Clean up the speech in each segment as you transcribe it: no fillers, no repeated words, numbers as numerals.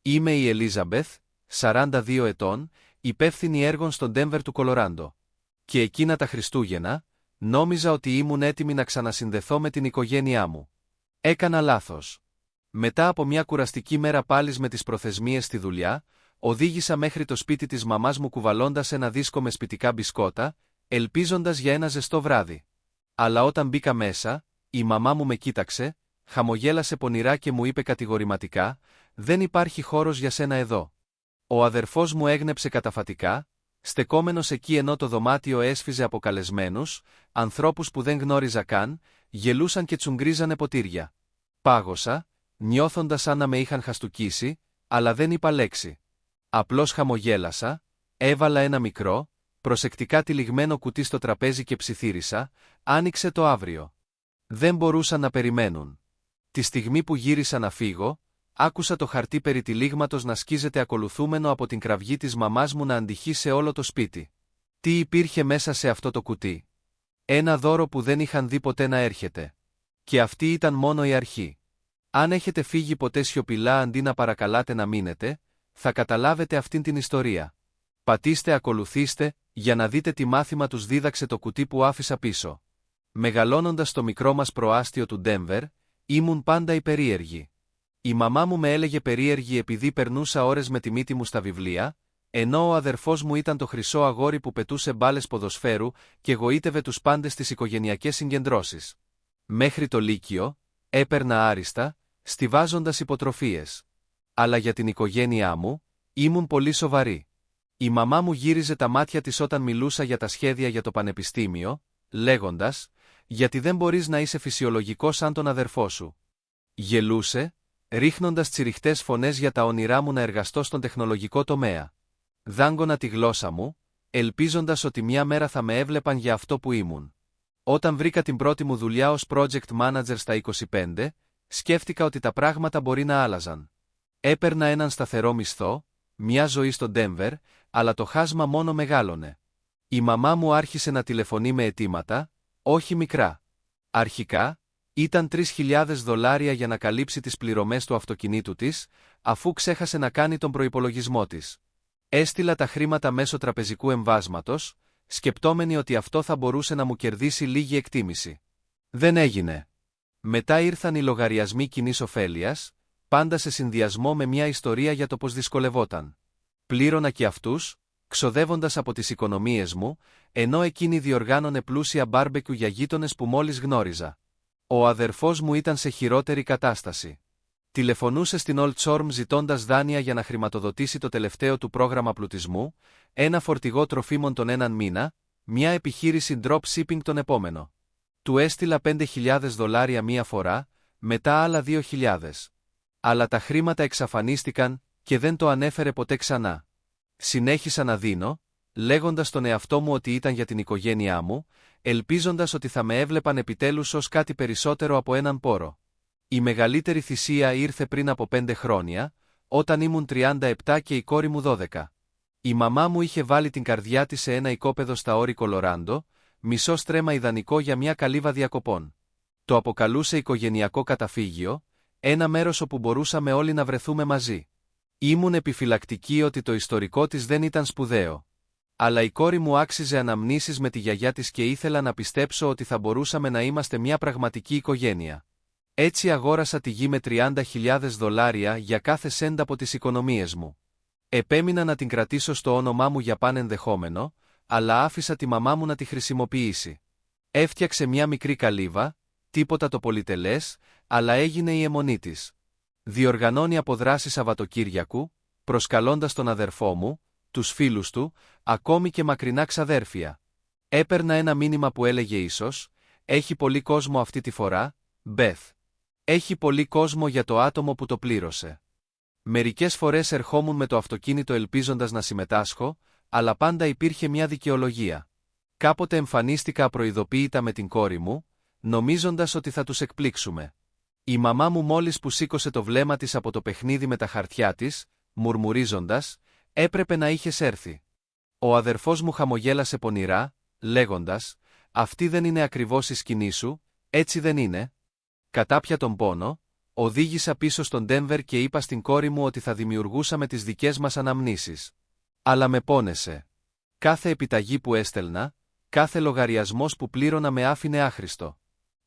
Είμαι η Ελίζαμπεθ, 42 ετών, υπεύθυνη έργων στο Ντένβερ του Κολοράντο. Και εκείνα τα Χριστούγεννα, νόμιζα ότι ήμουν έτοιμη να ξανασυνδεθώ με την οικογένειά μου. Έκανα λάθος. Μετά από μια κουραστική μέρα πάλις με τις προθεσμίες στη δουλειά, οδήγησα μέχρι το σπίτι της μαμάς μου κουβαλώντας ένα δίσκο με σπιτικά μπισκότα, ελπίζοντας για ένα ζεστό βράδυ. Αλλά όταν μπήκα μέσα, η μαμά μου με κοίταξε, χαμογέλασε πονηρά και μου είπε κατηγορηματικά: «Δεν υπάρχει χώρος για σένα εδώ». Ο αδερφός μου έγνεψε καταφατικά, στεκόμενος εκεί ενώ το δωμάτιο έσφιζε από καλεσμένους, ανθρώπους που δεν γνώριζα καν, γελούσαν και τσουγκρίζανε ποτήρια. Πάγωσα, νιώθοντας σαν να με είχαν χαστούκίσει, αλλά δεν είπα λέξη. Απλώς χαμογέλασα, έβαλα ένα μικρό, προσεκτικά τυλιγμένο κουτί στο τραπέζι και ψιθύρισα: «Άνοιξε το αύριο». Δεν μπορούσαν να περιμένουν. Τη στιγμή που γύρισα να φύγω, άκουσα το χαρτί περί τυλίγματος να σκίζεται ακολουθούμενο από την κραυγή της μαμάς μου να αντυχεί σε όλο το σπίτι. Τι υπήρχε μέσα σε αυτό το κουτί? Ένα δώρο που δεν είχαν δει ποτέ να έρχεται. Και αυτή ήταν μόνο η αρχή. Αν έχετε φύγει ποτέ σιωπηλά αντί να παρακαλάτε να μείνετε, θα καταλάβετε αυτήν την ιστορία. Πατήστε ακολουθήστε, για να δείτε τι μάθημα τους δίδαξε το κουτί που άφησα πίσω. Μεγαλώνοντας στο μικρό μας προάστιο του Ντένβερ, ήμουν πάντα υπερίεργη. Η μαμά μου με έλεγε περίεργη επειδή περνούσα ώρες με τη μύτη μου στα βιβλία, ενώ ο αδερφός μου ήταν το χρυσό αγόρι που πετούσε μπάλες ποδοσφαίρου και γοήτευε τους πάντες στις οικογενειακές συγκεντρώσεις. Μέχρι το Λύκειο, έπαιρνα άριστα, στιβάζοντας υποτροφίες. Αλλά για την οικογένειά μου, ήμουν πολύ σοβαρή. Η μαμά μου γύριζε τα μάτια της όταν μιλούσα για τα σχέδια για το πανεπιστήμιο, λέγοντας: «Γιατί δεν μπορείς να είσαι φυσιολογικός σαν τον αδερφό σου». Γελούσε, ρίχνοντας τσιριχτές φωνές για τα όνειρά μου να εργαστώ στον τεχνολογικό τομέα. Δάγκωνα τη γλώσσα μου, ελπίζοντας ότι μια μέρα θα με έβλεπαν για αυτό που ήμουν. Όταν βρήκα την πρώτη μου δουλειά ως project manager στα 25, σκέφτηκα ότι τα πράγματα μπορεί να άλλαζαν. Έπαιρνα έναν σταθερό μισθό, μια ζωή στο Ντένβερ, αλλά το χάσμα μόνο μεγάλωνε. Η μαμά μου άρχισε να τηλεφωνεί με αιτήματα, όχι μικρά. Αρχικά, ήταν $3.000 για να καλύψει τις πληρωμές του αυτοκινήτου της, αφού ξέχασε να κάνει τον προϋπολογισμό της. Έστειλα τα χρήματα μέσω τραπεζικού εμβάσματος, σκεπτόμενοι ότι αυτό θα μπορούσε να μου κερδίσει λίγη εκτίμηση. Δεν έγινε. Μετά ήρθαν οι λογαριασμοί κοινής ωφέλειας, πάντα σε συνδυασμό με μια ιστορία για το πως δυσκολευόταν. Πλήρωνα και αυτούς, ξοδεύοντας από τις οικονομίες μου, ενώ εκείνη διοργάνωνε πλούσια μπάρμπεκιου για γείτονες που μόλις γνώριζα. Ο αδερφός μου ήταν σε χειρότερη κατάσταση. Τηλεφωνούσε στην Old Sorm ζητώντας δάνεια για να χρηματοδοτήσει το τελευταίο του πρόγραμμα πλουτισμού, ένα φορτηγό τροφίμων τον έναν μήνα, μια επιχείρηση drop shipping τον επόμενο. Του έστειλα $5.000 μία φορά, μετά άλλα 2.000. Αλλά τα χρήματα εξαφανίστηκαν και δεν το ανέφερε ποτέ ξανά. Συνέχισα να δίνω, λέγοντας στον εαυτό μου ότι ήταν για την οικογένειά μου, ελπίζοντας ότι θα με έβλεπαν επιτέλους ως κάτι περισσότερο από έναν πόρο. Η μεγαλύτερη θυσία ήρθε πριν από 5 χρόνια, όταν ήμουν 37 και η κόρη μου 12. Η μαμά μου είχε βάλει την καρδιά της σε ένα οικόπεδο στα όρη Κολοράντο, μισό στρέμμα ιδανικό για μια καλύβα διακοπών. Το αποκαλούσε οικογενειακό καταφύγιο, ένα μέρος όπου μπορούσαμε όλοι να βρεθούμε μαζί. Ήμουν επιφυλακτική ότι το ιστορικό της δεν ήταν σπουδαίο. Αλλά η κόρη μου άξιζε αναμνήσεις με τη γιαγιά της και ήθελα να πιστέψω ότι θα μπορούσαμε να είμαστε μια πραγματική οικογένεια. Έτσι αγόρασα τη γη με $30.000 για κάθε σέντ από τις οικονομίες μου. Επέμεινα να την κρατήσω στο όνομά μου για πανενδεχόμενο, αλλά άφησα τη μαμά μου να τη χρησιμοποιήσει. Έφτιαξε μια μικρή καλύβα, τίποτα το πολυτελές, αλλά έγινε η αιμονή της. Διοργανώνει αποδράσεις Σαββατοκύριακου, προσκαλώντας τον αδερφό μου, τους φίλους του, ακόμη και μακρινά ξαδέρφια. Έπαιρνα ένα μήνυμα που έλεγε ίσως: «Έχει πολύ κόσμο αυτή τη φορά, Μπεθ. Έχει πολύ κόσμο για το άτομο που το πλήρωσε». Μερικές φορές ερχόμουν με το αυτοκίνητο ελπίζοντας να συμμετάσχω, αλλά πάντα υπήρχε μια δικαιολογία. Κάποτε εμφανίστηκα απροειδοποίητα με την κόρη μου, νομίζοντας ότι θα τους εκπλήξουμε. Η μαμά μου μόλις που σήκωσε το βλέμμα της από το παιχνίδι με τα χαρτιά της, μουρμουρίζοντας: «Έπρεπε να είχες έρθει». Ο αδερφός μου χαμογέλασε πονηρά, λέγοντας: «Αυτή δεν είναι ακριβώς η σκηνή σου, έτσι δεν είναι?» Κατάπια τον πόνο, Οδήγησα πίσω στον Ντένβερ και είπα στην κόρη μου ότι θα δημιουργούσαμε τις δικές μας αναμνήσεις. Αλλά με πόνεσε. Κάθε επιταγή που έστελνα, κάθε λογαριασμός που πλήρωνα με άφηνε άχρηστο.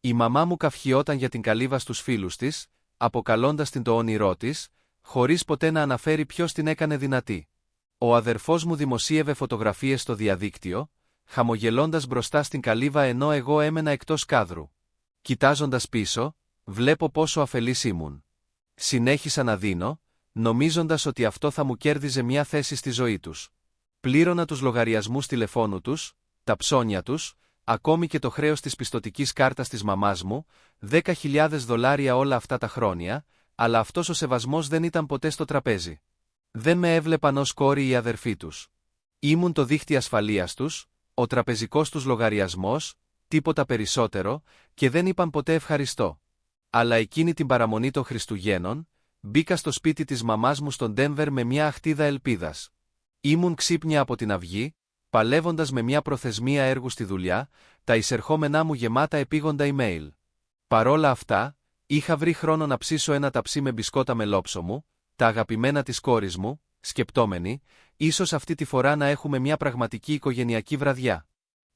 Η μαμά μου καυχιόταν για την καλύβα στους φίλους της, αποκαλώντας την το όνειρό της, χωρίς ποτέ να αναφέρει ποιος την έκανε δυνατή. Ο αδερφός μου δημοσίευε φωτογραφίες στο διαδίκτυο, χαμογελώντας μπροστά στην καλύβα ενώ εγώ έμενα εκτός κάδρου. Κοιτάζοντας πίσω, βλέπω πόσο αφελής ήμουν. Συνέχισα να δίνω, νομίζοντας ότι αυτό θα μου κέρδιζε μια θέση στη ζωή τους. Πλήρωνα τους λογαριασμούς τηλεφώνου τους, τα ψώνια τους, ακόμη και το χρέος της πιστωτικής κάρτας της μαμάς μου, $10,000 όλα αυτά τα χρόνια, αλλά αυτός ο σεβασμός δεν ήταν ποτέ στο τραπέζι. Δεν με έβλεπαν ως κόρη οι αδερφοί τους. Ήμουν το δίχτυ ασφαλείας τους, ο τραπεζικός τους λογαριασμός, τίποτα περισσότερο, και δεν είπαν ποτέ ευχαριστώ. Αλλά εκείνη την παραμονή των Χριστουγέννων, μπήκα στο σπίτι της μαμάς μου στον Ντένβερ με μια αχτίδα ελπίδας. Ήμουν ξύπνια από την αυγή, παλεύοντας με μια προθεσμία έργου στη δουλειά, τα εισερχόμενά μου γεμάτα επίγοντα email. Παρόλα αυτά, είχα βρει χρόνο να ψήσω ένα ταψί με μπισκότα με λόψωμο, τα αγαπημένα της κόρης μου, σκεπτόμενη, ίσως αυτή τη φορά να έχουμε μια πραγματική οικογενειακή βραδιά.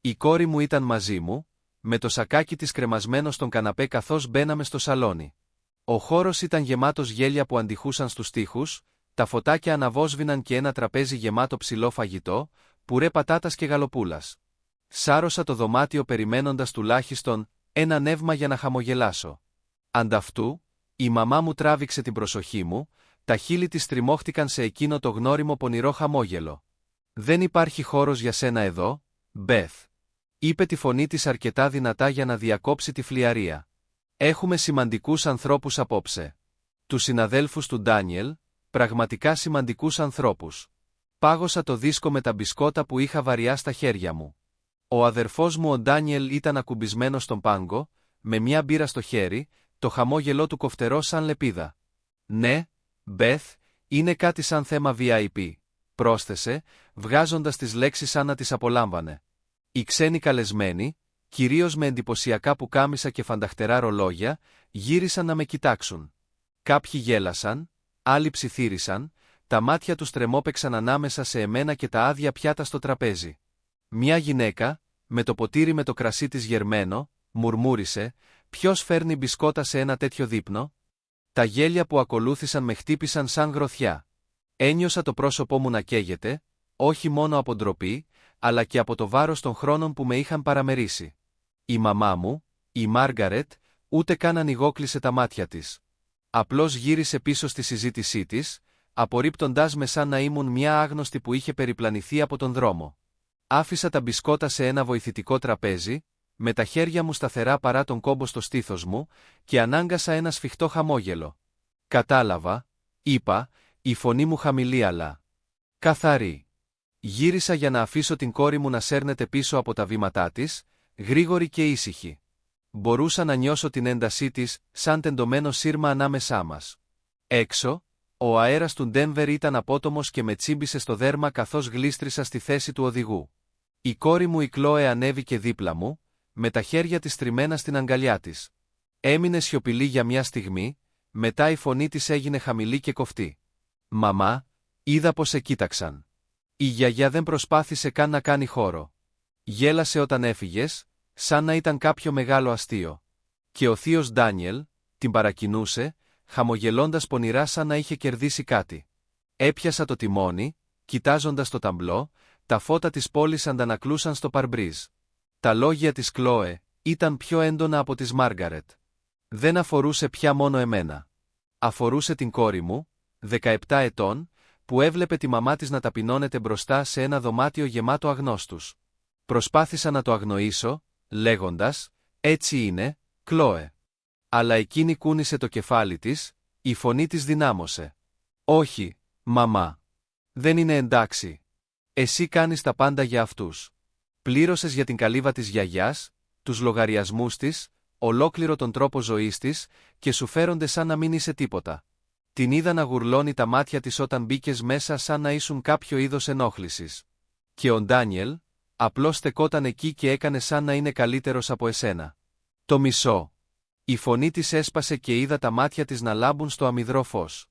Η κόρη μου ήταν μαζί μου, με το σακάκι της κρεμασμένο στον καναπέ καθώς μπαίναμε στο σαλόνι. Ο χώρος ήταν γεμάτος γέλια που αντιχούσαν στους τοίχους, τα φωτάκια αναβόσβηναν και ένα τραπέζι γεμάτο ψηλό φαγητό, πουρέ πατάτας και γαλοπούλας. Σάρωσα το δωμάτιο περιμένοντας τουλάχιστον ένα νεύμα για να χαμογελάσω. Ανταυτού, η μαμά μου τράβηξε την προσοχή μου, τα χείλη της τριμώχτηκαν σε εκείνο το γνώριμο πονηρό χαμόγελο. «Δεν υπάρχει χώρος για σένα εδώ, Μπεθ», είπε τη φωνή της αρκετά δυνατά για να διακόψει τη φλιαρία. «Έχουμε σημαντικούς ανθρώπους απόψε. Τους συναδέλφους του Ντάνιελ, πραγματικά σημαντικούς ανθρώπους». Πάγωσα το δίσκο με τα μπισκότα που είχα βαριά στα χέρια μου. Ο αδερφός μου ο Ντάνιελ ήταν ακουμπισμένος στον πάγκο, με μια μπύρα στο χέρι, το χαμόγελό του κοφτερό σαν λεπίδα. «Ναι, Μπεθ, είναι κάτι σαν θέμα VIP», πρόσθεσε, βγάζοντας τις λέξεις σαν να τις απολάμβανε. Οι ξένοι καλεσμένοι, κυρίως με εντυπωσιακά πουκάμισα και φανταχτερά ρολόγια, γύρισαν να με κοιτάξουν. Κάποιοι γέλασαν, άλλοι ψιθύρισαν, τα μάτια τους τρεμόπαιξαν ανάμεσα σε εμένα και τα άδεια πιάτα στο τραπέζι. Μια γυναίκα, με το ποτήρι με το κρασί της γερμένο, μουρμούρισε, «Ποιος φέρνει μπισκότα σε ένα τέτοιο δείπνο?» Τα γέλια που ακολούθησαν με χτύπησαν σαν γροθιά. Ένιωσα το πρόσωπό μου να καίγεται, όχι μόνο από ντροπή, αλλά και από το βάρος των χρόνων που με είχαν παραμερίσει. Η μαμά μου, η Μάργαρετ, ούτε καν ανοιγόκλεισε τα μάτια της. Απλώς γύρισε πίσω στη συζήτησή της, απορρίπτοντάς με σαν να ήμουν μια άγνωστη που είχε περιπλανηθεί από τον δρόμο. Άφησα τα μπισκότα σε ένα βοηθητικό τραπέζι, με τα χέρια μου σταθερά παρά τον κόμπο στο στήθος μου, και ανάγκασα ένα σφιχτό χαμόγελο. «Κατάλαβα», είπα, η φωνή μου χαμηλή αλλά καθαρή. Γύρισα για να αφήσω την κόρη μου να σέρνεται πίσω από τα βήματά της, γρήγορη και ήσυχη. Μπορούσα να νιώσω την έντασή της, σαν τεντωμένο σύρμα ανάμεσά μας. Έξω, ο αέρας του Ντένβερ ήταν απότομος και με τσίμπησε στο δέρμα καθώς γλίστρισα στη θέση του οδηγού. Η κόρη μου η Κλόε ανέβηκε δίπλα μου, με τα χέρια της τριμμένα στην αγκαλιά της. Έμεινε σιωπηλή για μια στιγμή, μετά η φωνή της έγινε χαμηλή και κοφτή. «Μαμά, είδα πως σε κοίταξαν». Η γιαγιά δεν προσπάθησε καν να κάνει χώρο. Γέλασε όταν έφυγες, σαν να ήταν κάποιο μεγάλο αστείο. Και ο θείος Ντάνιελ την παρακινούσε, χαμογελώντας πονηρά σαν να είχε κερδίσει κάτι. Έπιασα το τιμόνι, κοιτάζοντας το ταμπλό, τα φώτα της πόλης αντανακλούσαν στο παρμπρίζ. Τα λόγια της Κλόε ήταν πιο έντονα από της Μάργαρετ. Δεν αφορούσε πια μόνο εμένα. Αφορούσε την κόρη μου, 17 ετών, που έβλεπε τη μαμά της να ταπεινώνεται μπροστά σε ένα δωμάτιο γεμάτο αγνώστους. Προσπάθησα να το αγνοήσω, λέγοντας, «Έτσι είναι, Κλόε». Αλλά εκείνη κούνησε το κεφάλι της, η φωνή της δυνάμωσε. «Όχι, μαμά. Δεν είναι εντάξει. Εσύ κάνεις τα πάντα για αυτούς. Πλήρωσες για την καλύβα της γιαγιάς, τους λογαριασμούς της, ολόκληρο τον τρόπο ζωής της, και σου φέρονται σαν να μην είσαι τίποτα». Την είδα να γουρλώνει τα μάτια της όταν μπήκες μέσα σαν να ήσουν κάποιο είδος ενόχλησης. Και ο Ντάνιελ, απλώς στεκόταν εκεί και έκανε σαν να είναι καλύτερος από εσένα. Το μισό. Η φωνή της έσπασε και είδα τα μάτια της να λάμπουν στο αμυδρό φως.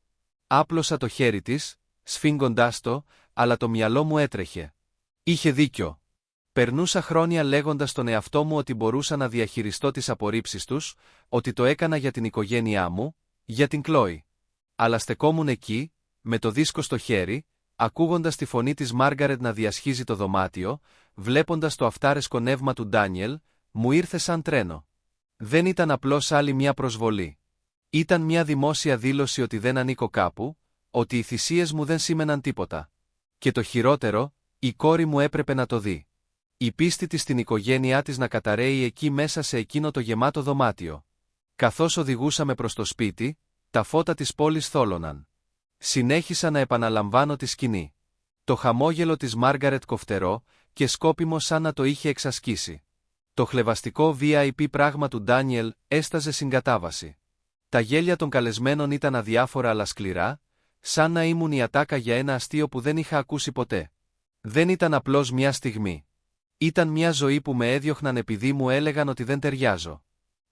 Άπλωσα το χέρι της, σφίγγοντάς το, αλλά το μυαλό μου έτρεχε. Είχε δίκιο. Περνούσα χρόνια λέγοντας στον εαυτό μου ότι μπορούσα να διαχειριστώ τις απορρίψεις τους, ότι το έκανα για την οικογένειά μου, για την Κλόη. Αλλά στεκόμουν εκεί, με το δίσκο στο χέρι, ακούγοντας τη φωνή της Μάργαρετ να διασχίζει το δωμάτιο, βλέποντας το αυτάρεσκο νεύμα του Ντάνιελ, μου ήρθε σαν τρένο. Δεν ήταν απλώς άλλη μια προσβολή. Ήταν μια δημόσια δήλωση ότι δεν ανήκω κάπου, ότι οι θυσίες μου δεν σήμαιναν τίποτα. Και το χειρότερο, η κόρη μου έπρεπε να το δει. Η πίστη της στην οικογένειά της να καταραίει εκεί μέσα σε εκείνο το γεμάτο δωμάτιο. Καθώς οδηγούσαμε προς το σπίτι, τα φώτα της πόλης θόλωναν. Συνέχισα να επαναλαμβάνω τη σκηνή. Το χαμόγελο της Μάργαρετ κοφτερό και σκόπιμο σαν να το είχε εξασκήσει. Το χλευαστικό VIP πράγμα του Ντάνιελ έσταζε συγκατάβαση. Τα γέλια των καλεσμένων ήταν αδιάφορα αλλά σκληρά, σαν να ήμουν η ατάκα για ένα αστείο που δεν είχα ακούσει ποτέ. Δεν ήταν απλώς μια στιγμή. Ήταν μια ζωή που με έδιωχναν επειδή μου έλεγαν ότι δεν ταιριάζω.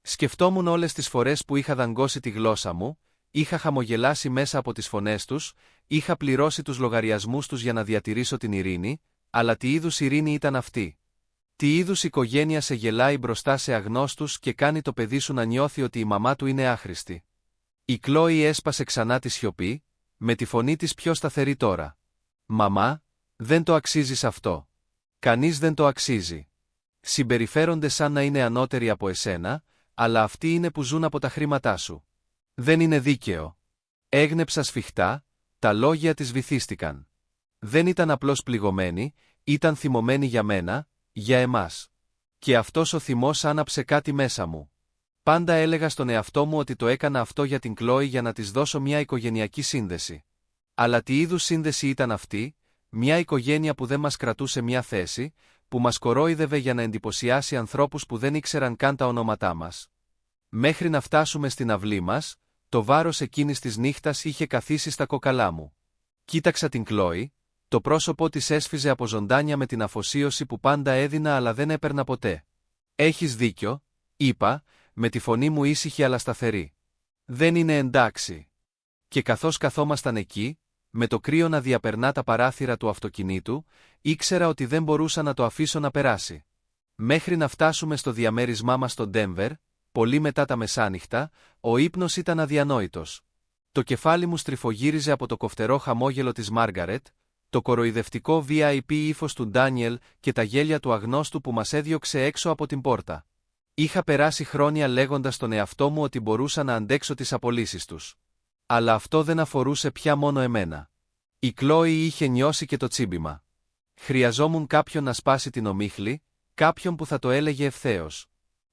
Σκεφτόμουν όλες τις φορές που είχα δαγκώσει τη γλώσσα μου, είχα χαμογελάσει μέσα από τις φωνές τους, είχα πληρώσει τους λογαριασμούς τους για να διατηρήσω την ειρήνη, αλλά τι είδους ειρήνη ήταν αυτή? Τι είδους οικογένεια σε γελάει μπροστά σε αγνώστους και κάνει το παιδί σου να νιώθει ότι η μαμά του είναι άχρηστη? Η Κλόη έσπασε ξανά τη σιωπή, με τη φωνή της πιο σταθερή τώρα. «Μαμά, δεν το αξίζεις αυτό. Κανείς δεν το αξίζει. Συμπεριφέρονται σαν να είναι ανώτεροι από εσένα, αλλά αυτοί είναι που ζουν από τα χρήματά σου. Δεν είναι δίκαιο». Έγνεψα σφιχτά, τα λόγια της βυθίστηκαν. Δεν ήταν απλώς πληγωμένη, ήταν θυμωμένη για μένα, για εμάς. Και αυτός ο θυμός άναψε κάτι μέσα μου. Πάντα έλεγα στον εαυτό μου ότι το έκανα αυτό για την Κλόη για να της δώσω μια οικογενειακή σύνδεση. Αλλά τι είδους σύνδεση ήταν αυτή? Μια οικογένεια που δεν μας κρατούσε μια θέση, που μας κορόιδευε για να εντυπωσιάσει ανθρώπους που δεν ήξεραν καν τα ονόματά μας. Μέχρι να φτάσουμε στην αυλή μας, το βάρος εκείνης της νύχτας είχε καθίσει στα κόκαλά μου. Κοίταξα την Κλόη, το πρόσωπό της έσφιζε από ζωντάνια με την αφοσίωση που πάντα έδινα αλλά δεν έπαιρνα ποτέ. «Έχεις δίκιο», είπα, με τη φωνή μου ήσυχη αλλά σταθερή. «Δεν είναι εντάξει». Και καθώς καθόμασταν εκεί, με το κρύο να διαπερνά τα παράθυρα του αυτοκινήτου, ήξερα ότι δεν μπορούσα να το αφήσω να περάσει. Μέχρι να φτάσουμε στο διαμέρισμά μας στο Ντένβερ, πολύ μετά τα μεσάνυχτα, ο ύπνος ήταν αδιανόητος. Το κεφάλι μου στριφογύριζε από το κοφτερό χαμόγελο της Μάργαρετ, το κοροϊδευτικό VIP ύφος του Ντάνιελ και τα γέλια του αγνώστου που μας έδιωξε έξω από την πόρτα. Είχα περάσει χρόνια λέγοντας στον εαυτό μου ότι μπορούσα να αντέξω τις απολύσεις τους. Αλλά αυτό δεν αφορούσε πια μόνο εμένα. Η Κλόη είχε νιώσει και το τσίμπημα. Χρειαζόμουν κάποιον να σπάσει την ομίχλη, κάποιον που θα το έλεγε ευθέως.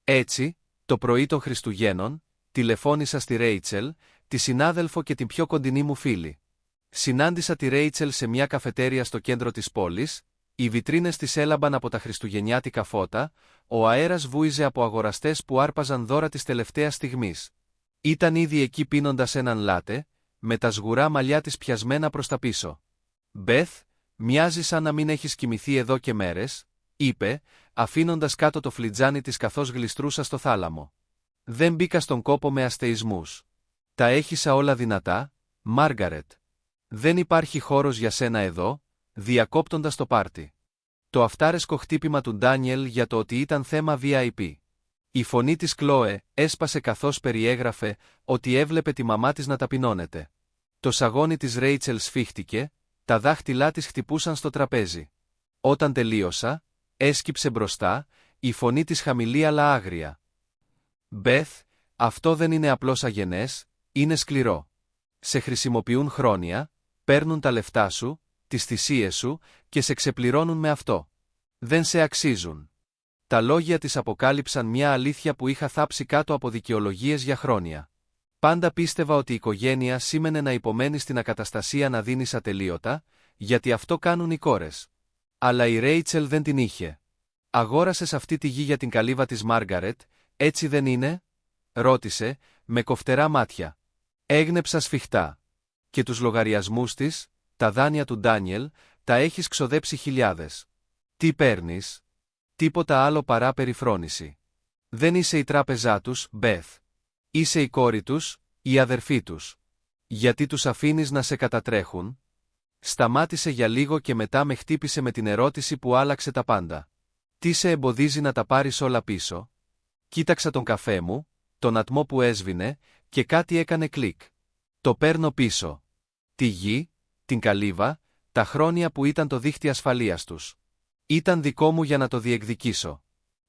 Έτσι, το πρωί των Χριστουγέννων, τηλεφώνησα στη Ρέιτσελ, τη συνάδελφο και την πιο κοντινή μου φίλη. Συνάντησα τη Ρέιτσελ σε μια καφετέρια στο κέντρο της πόλης, οι βιτρίνες της έλαμπαν από τα χριστουγεννιάτικα φώτα, ο αέρας βούιζε από αγοραστές που άρπαζαν δώρα της τελευταίας στιγμής. Ήταν ήδη εκεί πίνοντας έναν λάτε, με τα σγουρά μαλλιά της πιασμένα προς τα πίσω. «Μπεθ, μοιάζει σαν να μην έχεις κοιμηθεί εδώ και μέρες», είπε, αφήνοντας κάτω το φλιτζάνι της καθώς γλιστρούσα στο θάλαμο. «Δεν μπήκα στον κόπο με αστεισμούς. Τα έχισα όλα δυνατά, Μάργαρετ. Δεν υπάρχει χώρος για σένα εδώ», διακόπτοντας το πάρτι. Το αυτάρεσκο χτύπημα του Ντάνιελ για το ότι ήταν θέμα VIP. Η φωνή της Κλόε έσπασε καθώς περιέγραφε ότι έβλεπε τη μαμά της να ταπεινώνεται. Το σαγόνι της Ρέιτσελ σφίχτηκε, τα δάχτυλά της χτυπούσαν στο τραπέζι. Όταν τελείωσα, έσκυψε μπροστά, η φωνή της χαμηλή αλλά άγρια. «Μπεθ, αυτό δεν είναι απλώς αγενές, είναι σκληρό. Σε χρησιμοποιούν χρόνια, παίρνουν τα λεφτά σου, τις θυσίες σου και σε ξεπληρώνουν με αυτό. Δεν σε αξίζουν». Τα λόγια της αποκάλυψαν μια αλήθεια που είχα θάψει κάτω από δικαιολογίες για χρόνια. Πάντα πίστευα ότι η οικογένεια σήμαινε να υπομένεις στην ακαταστασία να δίνεις ατελείωτα, γιατί αυτό κάνουν οι κόρες. Αλλά η Ρέιτσελ δεν την είχε. «Αγόρασες αυτή τη γη για την καλύβα της Μάργαρετ, έτσι δεν είναι?» ρώτησε, με κοφτερά μάτια. Έγνεψα σφιχτά. «Και τους λογαριασμούς της, τα δάνεια του Ντάνιελ, τα έχεις ξοδέψει χιλιάδες. Τι παίρνεις?» «Τίποτα άλλο παρά περιφρόνηση. Δεν είσαι η τράπεζά τους, Μπεθ. Είσαι η κόρη τους, η αδερφή τους. Γιατί τους αφήνεις να σε κατατρέχουν? Σταμάτησε για λίγο και μετά με χτύπησε με την ερώτηση που άλλαξε τα πάντα. Τι σε εμποδίζει να τα πάρεις όλα πίσω? Κοίταξα τον καφέ μου, τον ατμό που έσβηνε, και κάτι έκανε κλικ. Το παίρνω πίσω. Τη γη, την καλύβα, τα χρόνια που ήταν το δίχτυ ασφαλείας τους. Ήταν δικό μου για να το διεκδικήσω.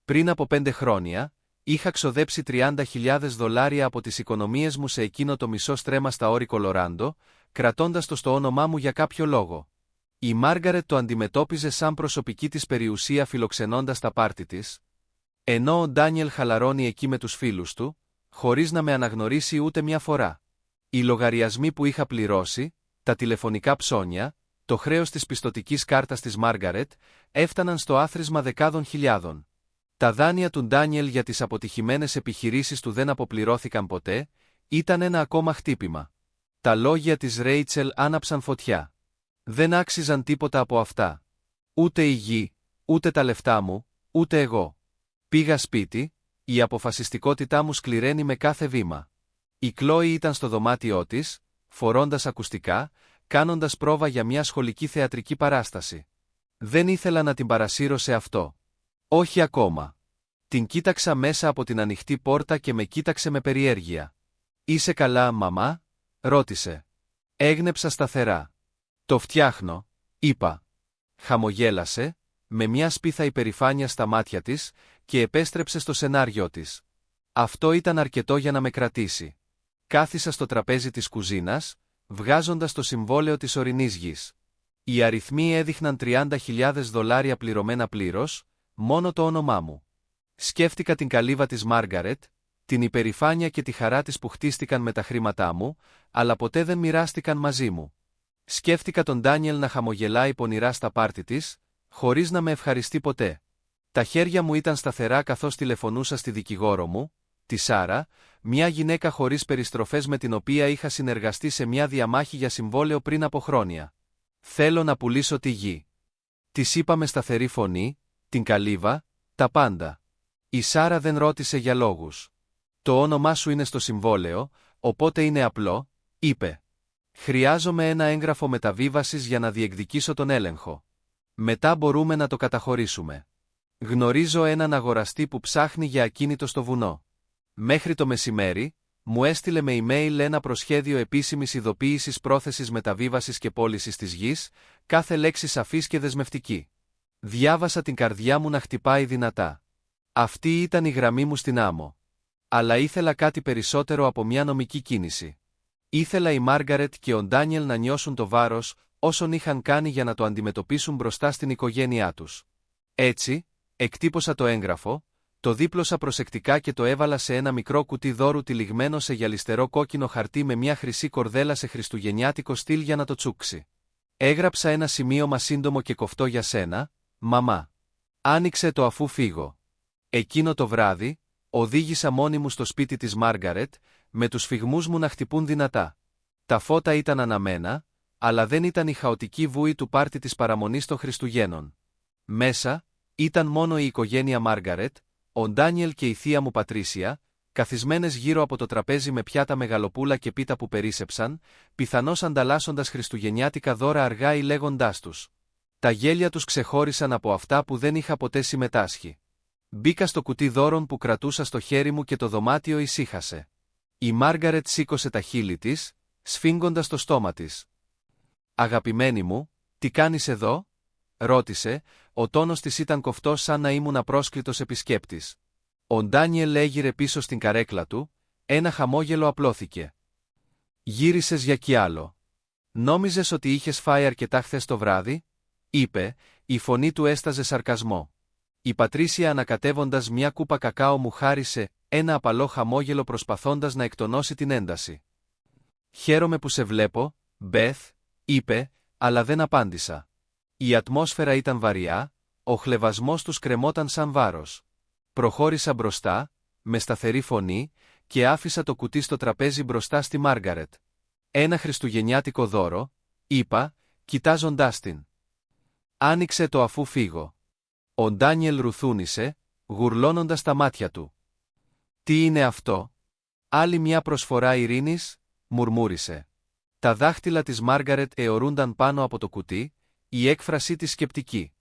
Πριν από 5 χρόνια, είχα ξοδέψει $30,000 από τις οικονομίες μου σε εκείνο το μισό στρέμμα στα όρη Κολοράντο, κρατώντας το στο όνομά μου για κάποιο λόγο. Η Μάργαρετ το αντιμετώπιζε σαν προσωπική της περιουσία φιλοξενώντας τα πάρτι της, ενώ ο Ντάνιελ χαλαρώνει εκεί με τους φίλους του, χωρίς να με αναγνωρίσει ούτε μια φορά. Οι λογαριασμοί που είχα πληρώσει, τα τηλεφωνικά ψώνια, το χρέος της πιστωτικής κάρτας της Μάργαρετ, έφταναν στο άθροισμα δεκάδων χιλιάδων. Τα δάνεια του Ντάνιελ για τις αποτυχημένες επιχειρήσεις του δεν αποπληρώθηκαν ποτέ, ήταν ένα ακόμα χτύπημα. Τα λόγια της Ρέιτσελ άναψαν φωτιά. Δεν άξιζαν τίποτα από αυτά. Ούτε η γη, ούτε τα λεφτά μου, ούτε εγώ. Πήγα σπίτι, η αποφασιστικότητά μου σκληραίνει με κάθε βήμα. Η Κλόη ήταν στο δωμάτιό της, φορώντας ακουστικά, κάνοντας πρόβα για μια σχολική θεατρική παράσταση. Δεν ήθελα να την παρασύρω σε αυτό. Όχι ακόμα. Την κοίταξα μέσα από την ανοιχτή πόρτα και με κοίταξε με περιέργεια. «Είσαι καλά, μαμά?» ρώτησε. Έγνεψα σταθερά. «Το φτιάχνω», είπα. Χαμογέλασε, με μια σπίθα υπερηφάνεια στα μάτια της, και επέστρεψε στο σενάριό της. Αυτό ήταν αρκετό για να με κρατήσει. Κάθισα στο τραπέζι της κουζίνας, βγάζοντας το συμβόλαιο της ορεινής γης. Οι αριθμοί έδειχναν $30,000 πληρωμένα πλήρως, μόνο το όνομά μου. Σκέφτηκα την καλύβα της Μάργαρετ, την υπερηφάνεια και τη χαρά της που χτίστηκαν με τα χρήματά μου, αλλά ποτέ δεν μοιράστηκαν μαζί μου. Σκέφτηκα τον Ντάνιελ να χαμογελάει πονηρά στα πάρτι της, χωρίς να με ευχαριστεί ποτέ. Τα χέρια μου ήταν σταθερά καθώς τηλεφωνούσα στη δικηγόρο μου, τη Σάρα, μια γυναίκα χωρίς περιστροφές με την οποία είχα συνεργαστεί σε μια διαμάχη για συμβόλαιο πριν από χρόνια. «Θέλω να πουλήσω τη γη». Της είπα με σταθερή φωνή, την καλύβα, τα πάντα. Η Σάρα δεν ρώτησε για λόγους. «Το όνομά σου είναι στο συμβόλαιο, οπότε είναι απλό», είπε. «Χρειάζομαι ένα έγγραφο μεταβίβασης για να διεκδικήσω τον έλεγχο. Μετά μπορούμε να το καταχωρήσουμε. Γνωρίζω έναν αγοραστή που ψάχνει για ακίνητο στο βουνό. Μέχρι το μεσημέρι, μου έστειλε με email ένα προσχέδιο επίσημης ειδοποίησης πρόθεσης μεταβίβασης και πώλησης της γης, κάθε λέξη σαφής και δεσμευτική. Διάβασα την καρδιά μου να χτυπάει δυνατά. Αυτή ήταν η γραμμή μου στην άμμο. Αλλά ήθελα κάτι περισσότερο από μια νομική κίνηση. Ήθελα η Μάργαρετ και ο Ντάνιελ να νιώσουν το βάρος όσων είχαν κάνει για να το αντιμετωπίσουν μπροστά στην οικογένειά τους. Έτσι, εκτύπωσα το έγγραφο, το δίπλωσα προσεκτικά και το έβαλα σε ένα μικρό κουτί δώρου τυλιγμένο σε γυαλιστερό κόκκινο χαρτί με μια χρυσή κορδέλα σε χριστουγεννιάτικο στυλ για να το τσούξει. Έγραψα ένα σημείωμα σύντομο και κοφτό για σένα, μαμά. Άνοιξε το αφού φύγω. Εκείνο το βράδυ, οδήγησα μόνη μου στο σπίτι της Μάργαρετ, με τους φυγμούς μου να χτυπούν δυνατά. Τα φώτα ήταν αναμένα, αλλά δεν ήταν η χαοτική βούη του πάρτι της παραμονής των Χριστουγέννων. Μέσα, ήταν μόνο η οικογένεια Μάργαρετ, ο Ντάνιελ και η θεία μου Πατρίσια, καθισμένες γύρω από το τραπέζι με πιάτα μεγαλοπούλα και πίτα που περίσσεψαν, πιθανώς ανταλλάσσοντας χριστουγεννιάτικα δώρα αργά ή λέγοντάς τους. Τα γέλια τους ξεχώρισαν από αυτά που δεν είχα ποτέ συμμετάσχει. Μπήκα στο κουτί δώρων που κρατούσα στο χέρι μου και το δωμάτιο ησύχασε. Η Μάργαρετ σήκωσε τα χείλη της, σφίγγοντας το στόμα της. «Αγαπημένη μου, τι κάνεις εδώ?» ρώτησε, ο τόνος της ήταν κοφτός σαν να ήμουν απρόσκλητος επισκέπτης. Ο Ντάνιελ έγειρε πίσω στην καρέκλα του, ένα χαμόγελο απλώθηκε. «Γύρισες για κι άλλο. Νόμιζες ότι είχες φάει αρκετά χθες το βράδυ?» είπε, η φωνή του έσταζε σαρκασμό. Η Πατρίσια ανακατεύοντας μια κούπα κακάο μου χάρισε ένα απαλό χαμόγελο προσπαθώντας να εκτονώσει την ένταση. «Χαίρομαι που σε βλέπω, Μπεθ», είπε, αλλά δεν απάντησα. Η ατμόσφαιρα ήταν βαριά, ο χλευασμός τους κρεμόταν σαν βάρος. Προχώρησα μπροστά, με σταθερή φωνή, και άφησα το κουτί στο τραπέζι μπροστά στη Μάργαρετ. «Ένα χριστουγεννιάτικο δώρο», είπα, κοιτάζοντάς την. «Άνοιξε το αφού φύγω». Ο Ντάνιελ ρουθούνισε, γουρλώνοντας τα μάτια του. «Τι είναι αυτό?» Άλλη μια προσφορά ειρήνης, μουρμούρισε. Τα δάχτυλα της Μάργαρετ αιωρούνταν πάνω από το κουτί, η έκφρασή της σκεπτική.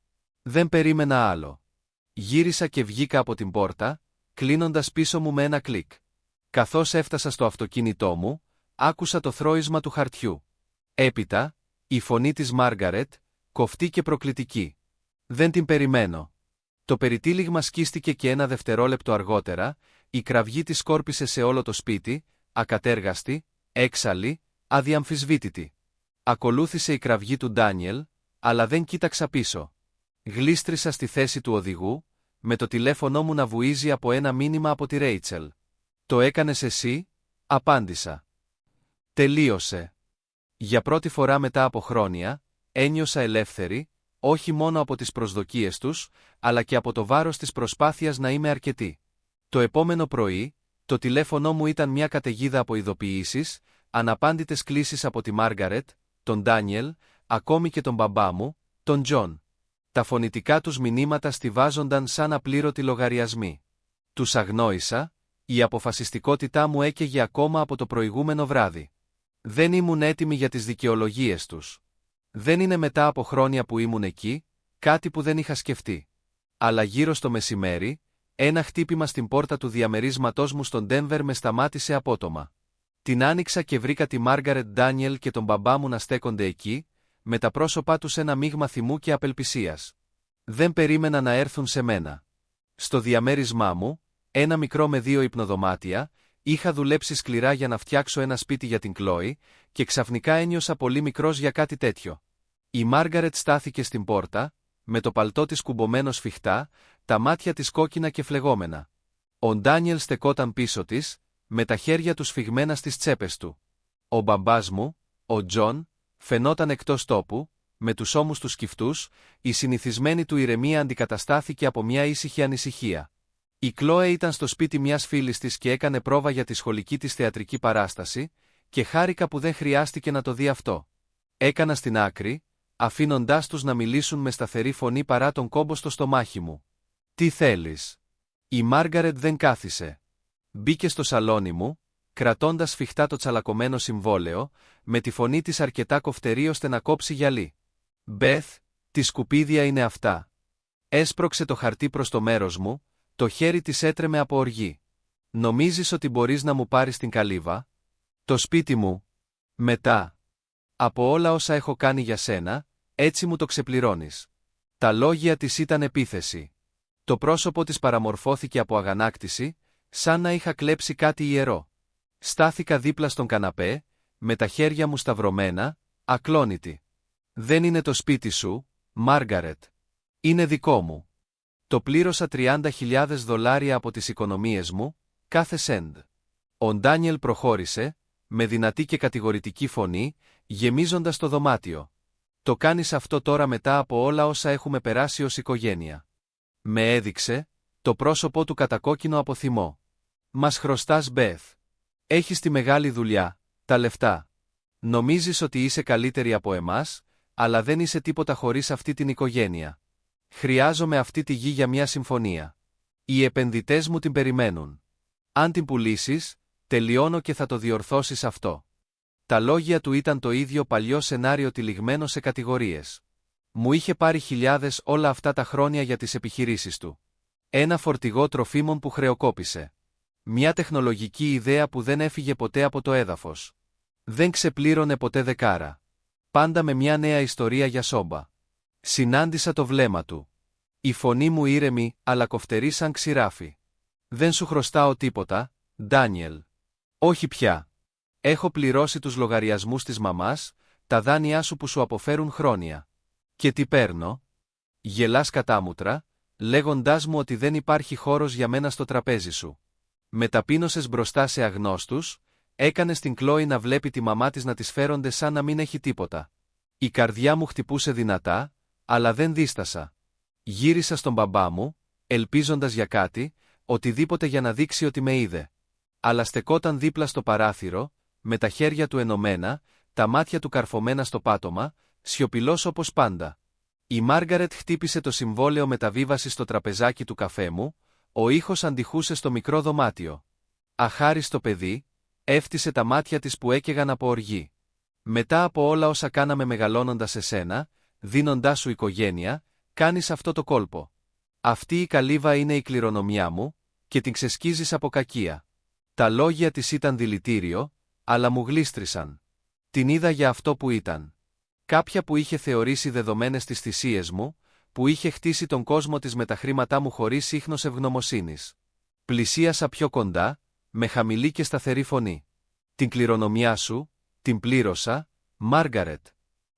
Δεν περίμενα άλλο. Γύρισα και βγήκα από την πόρτα, κλείνοντας πίσω μου με ένα κλικ. Καθώς έφτασα στο αυτοκίνητό μου, άκουσα το θρώισμα του χαρτιού. Έπειτα, η φωνή της Μάργαρετ, κοφτή και προκλητική. Δεν την περιμένω. Το περιτύλιγμα σκίστηκε και ένα δευτερόλεπτο αργότερα, η κραυγή της σκόρπισε σε όλο το σπίτι, ακατέργαστη, έξαλλη, αδιαμφισβήτητη. Ακολούθησε η κραυγή του Ντάνιελ, αλλά δεν κοίταξα πίσω. Γλίστρισα στη θέση του οδηγού, με το τηλέφωνό μου να βουίζει από ένα μήνυμα από τη Ρέιτσελ. «Το έκανες εσύ?» απάντησα. Τελείωσε. Για πρώτη φορά μετά από χρόνια, ένιωσα ελεύθερη, όχι μόνο από τις προσδοκίες τους, αλλά και από το βάρος της προσπάθειας να είμαι αρκετή. Το επόμενο πρωί, το τηλέφωνό μου ήταν μια καταιγίδα από ειδοποιήσεις, αναπάντητες κλήσεις από τη Μάργαρετ, τον Ντάνιελ, ακόμη και τον μπαμπά μου, τον Τζον. Τα φωνητικά τους μηνύματα στιβάζονταν σαν απλήρωτοι λογαριασμοί. Τους αγνόησα, η αποφασιστικότητά μου έκαιγε ακόμα από το προηγούμενο βράδυ. Δεν ήμουν έτοιμη για τις δικαιολογίες τους. Δεν είναι μετά από χρόνια που ήμουν εκεί, κάτι που δεν είχα σκεφτεί. Αλλά γύρω στο μεσημέρι, ένα χτύπημα στην πόρτα του διαμερίσματός μου στον Ντένβερ με σταμάτησε απότομα. Την άνοιξα και βρήκα τη Μάργαρετ Ντάνιελ και τον μπαμπά μου να στέκονται εκεί, με τα πρόσωπά τους ένα μείγμα θυμού και απελπισίας. Δεν περίμενα να έρθουν σε μένα. Στο διαμέρισμά μου, ένα μικρό με 2 υπνοδωμάτια, είχα δουλέψει σκληρά για να φτιάξω ένα σπίτι για την Κλόη, και ξαφνικά ένιωσα πολύ μικρός για κάτι τέτοιο. Η Μάργαρετ στάθηκε στην πόρτα, με το παλτό της κουμπωμένο σφιχτά, τα μάτια της κόκκινα και φλεγόμενα. Ο Ντάνιελ στεκόταν πίσω της, με τα χέρια του σφιγμένα στις τσέπες του. Ο μπαμπάς μου, ο Τζον, φαινόταν εκτός τόπου, με τους ώμους του σκυφτούς, η συνηθισμένη του ηρεμία αντικαταστάθηκε από μια ήσυχη ανησυχία. Η Κλόε ήταν στο σπίτι μιας φίλης της και έκανε πρόβα για τη σχολική της θεατρική παράσταση, και χάρηκα που δεν χρειάστηκε να το δει αυτό. Έκανα στην άκρη, αφήνοντάς τους να μιλήσουν με σταθερή φωνή παρά τον κόμπο στο στομάχι μου. «Τι θέλεις?» Η Μάργαρετ δεν κάθισε. Μπήκε στο σαλόνι μου, κρατώντας σφιχτά το τσαλακωμένο συμβόλαιο, με τη φωνή της αρκετά κοφτερή ώστε να κόψει γυαλί. «Μπεθ, τι σκουπίδια είναι αυτά?» Έσπρωξε το χαρτί προς το μέρος μου, το χέρι της έτρεμε από οργή. «Νομίζεις ότι μπορείς να μου πάρεις την καλύβα? Το σπίτι μου? Μετά? Από όλα όσα έχω κάνει για σένα, έτσι μου το ξεπληρώνεις?» Τα λόγια της ήταν επίθεση. Το πρόσωπο της παραμορφώθηκε από αγανάκτηση, σαν να είχα κλέψει κάτι ιερό. Στάθηκα δίπλα στον καναπέ, με τα χέρια μου σταυρωμένα, ακλόνητη. «Δεν είναι το σπίτι σου, Μάργαρετ. Είναι δικό μου. Το πλήρωσα $30,000 από τις οικονομίες μου, κάθε σέντ». Ο Ντάνιελ προχώρησε, με δυνατή και κατηγορητική φωνή, γεμίζοντας το δωμάτιο. «Το κάνεις αυτό τώρα μετά από όλα όσα έχουμε περάσει ως οικογένεια?» Με έδειξε, το πρόσωπό του κατακόκκινο από θυμό. «Μας χρωστάς, Μπεθ. Έχεις τη μεγάλη δουλειά, τα λεφτά. Νομίζεις ότι είσαι καλύτερη από εμάς, αλλά δεν είσαι τίποτα χωρίς αυτή την οικογένεια. Χρειάζομαι αυτή τη γη για μια συμφωνία. Οι επενδυτές μου την περιμένουν. Αν την πουλήσεις, τελειώνω και θα το διορθώσεις αυτό». Τα λόγια του ήταν το ίδιο παλιό σενάριο τυλιγμένο σε κατηγορίες. Μου είχε πάρει χιλιάδες όλα αυτά τα χρόνια για τις επιχειρήσεις του. Ένα φορτηγό τροφίμων που χρεοκόπησε. Μια τεχνολογική ιδέα που δεν έφυγε ποτέ από το έδαφος. Δεν ξεπλήρωνε ποτέ δεκάρα. Πάντα με μια νέα ιστορία για σόμπα. Συνάντησα το βλέμμα του. Η φωνή μου ήρεμη, αλλά κοφτερή σαν ξηράφι. «Δεν σου χρωστάω τίποτα, Ντάνιελ. Όχι πια. Έχω πληρώσει τους λογαριασμούς της μαμάς, τα δάνειά σου που σου αποφέρουν χρόνια. Και τι παίρνω?» Γελάς κατάμουτρα, λέγοντάς μου ότι δεν υπάρχει χώρος για μένα στο τραπέζι σου. Με ταπείνωσες μπροστά σε αγνώστους, έκανες την Κλόη να βλέπει τη μαμά της να της φέρονται σαν να μην έχει τίποτα. Η καρδιά μου χτυπούσε δυνατά, αλλά δεν δίστασα. Γύρισα στον μπαμπά μου, ελπίζοντας για κάτι, οτιδήποτε για να δείξει ότι με είδε. Αλλά στεκόταν δίπλα στο παράθυρο, με τα χέρια του ενωμένα, τα μάτια του καρφωμένα στο πάτωμα, σιωπηλός όπως πάντα. Η Μάργαρετ χτύπησε το συμβόλαιο μεταβίβασης στο τραπεζάκι του καφέ μου, ο ήχος αντιχούσε στο μικρό δωμάτιο. Αχάριστο παιδί, έφτισε τα μάτια της που έκαιγαν από οργή. Μετά από όλα όσα κάναμε μεγαλώνοντας εσένα, δίνοντάς σου οικογένεια, κάνεις αυτό το κόλπο. Αυτή η καλύβα είναι η κληρονομιά μου, και την ξεσκίζεις από κακία. Τα λόγια της ήταν δηλητήριο, αλλά μου γλίστρησαν. Την είδα για αυτό που ήταν. Κάποια που είχε θεωρήσει δεδομένες τις θυσίες μου, που είχε χτίσει τον κόσμο της με τα χρήματά μου χωρίς ίχνος ευγνωμοσύνης. Πλησίασα πιο κοντά, με χαμηλή και σταθερή φωνή. Την κληρονομιά σου, την πλήρωσα, Μάργαρετ.